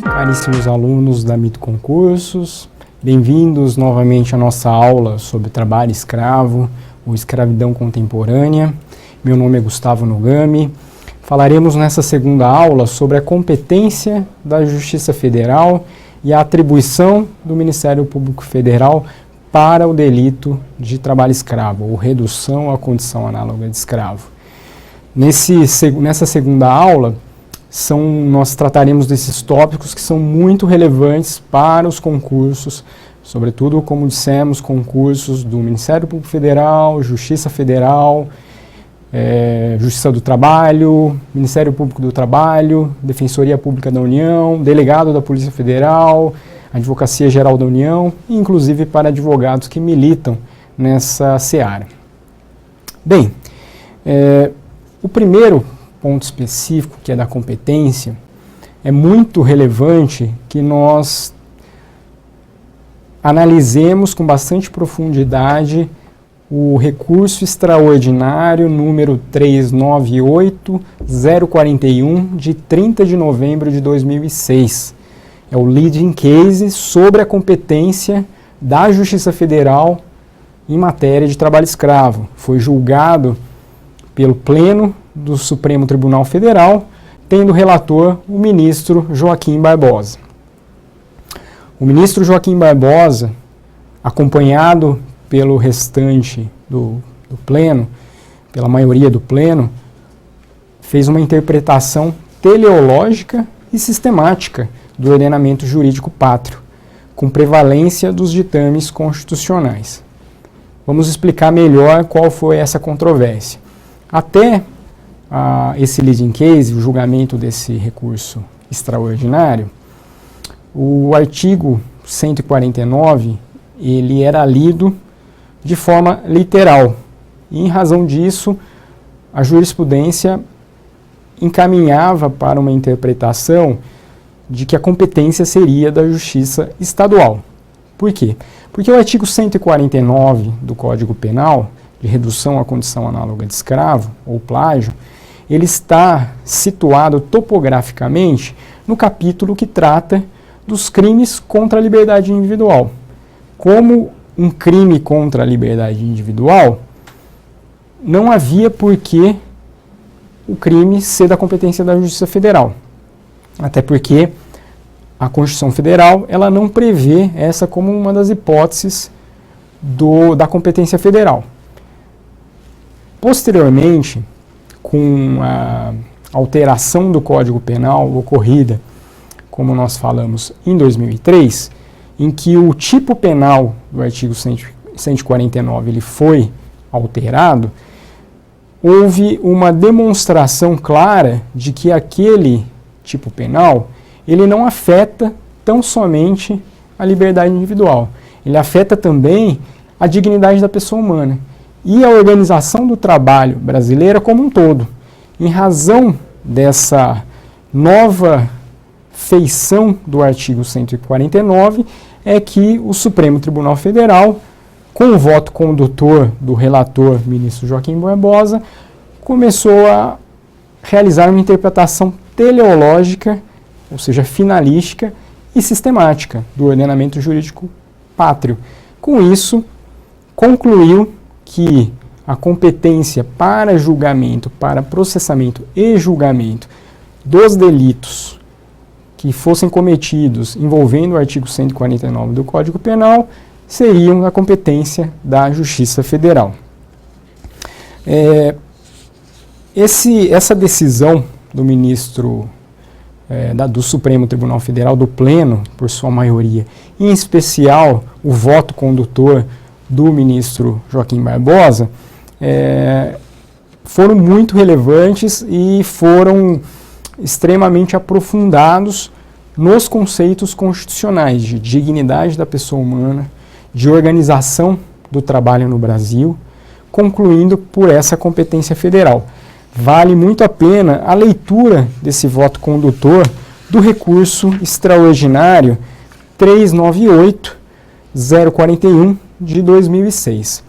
Caríssimos alunos da Mito Concursos, bem-vindos novamente à nossa aula sobre trabalho escravo ou escravidão contemporânea. Meu nome é Gustavo Nogami. Falaremos nessa segunda aula sobre a competência da Justiça Federal e a atribuição do Ministério Público Federal para o delito de trabalho escravo, ou redução à condição análoga de escravo. Nessa segunda aula, nós trataremos desses tópicos que são muito relevantes para os concursos, sobretudo, como dissemos, concursos do Ministério Público Federal, Justiça Federal, Justiça do Trabalho, Ministério Público do Trabalho, Defensoria Pública da União, Delegado da Polícia Federal, Advocacia Geral da União, e inclusive para advogados que militam nessa seara. Bem, o primeiro ponto específico, que é da competência, é muito relevante que nós analisemos com bastante profundidade o recurso extraordinário número 398-041, de 30 de novembro de 2006. É o leading case sobre a competência da Justiça Federal em matéria de trabalho escravo. Foi julgado pelo Pleno do Supremo Tribunal Federal, tendo relator o ministro Joaquim Barbosa. O ministro Joaquim Barbosa, acompanhado pelo restante do Pleno, pela maioria do Pleno, fez uma interpretação teleológica e sistemática do ordenamento jurídico pátrio, com prevalência dos ditames constitucionais. Vamos explicar melhor qual foi essa controvérsia. Até esse leading case, o julgamento desse recurso extraordinário, o artigo 149, ele era lido de forma literal. E, em razão disso, a jurisprudência encaminhava para uma interpretação de que a competência seria da Justiça Estadual. Por quê? Porque o artigo 149 do Código Penal, de redução à condição análoga de escravo, ou plágio, ele está situado topograficamente no capítulo que trata dos crimes contra a liberdade individual. Como um crime contra a liberdade individual, não havia por que o crime ser da competência da Justiça Federal. Até porque a Constituição Federal ela não prevê essa como uma das hipóteses da competência federal. Posteriormente, com a alteração do Código Penal ocorrida, como nós falamos, em 2003, em que o tipo penal do artigo 149 ele foi alterado, houve uma demonstração clara de que aquele tipo penal ele não afeta tão somente a liberdade individual, ele afeta também a dignidade da pessoa humana e a organização do trabalho brasileira como um todo. Em razão dessa nova feição do artigo 149, é que o Supremo Tribunal Federal, com o voto condutor do relator ministro Joaquim Barbosa, começou a realizar uma interpretação teleológica, ou seja, finalística e sistemática do ordenamento jurídico pátrio. Com isso, concluiu que a competência para julgamento, para processamento e julgamento dos delitos que fossem cometidos envolvendo o artigo 149 do Código Penal seriam da competência da Justiça Federal. Essa decisão do ministro do Supremo Tribunal Federal, do Pleno, por sua maioria, em especial o voto condutor do ministro Joaquim Barbosa, foram muito relevantes e foram extremamente aprofundados nos conceitos constitucionais de dignidade da pessoa humana, de organização do trabalho no Brasil, concluindo por essa competência federal. Vale muito a pena a leitura desse voto condutor do recurso extraordinário 398-041 de 2006.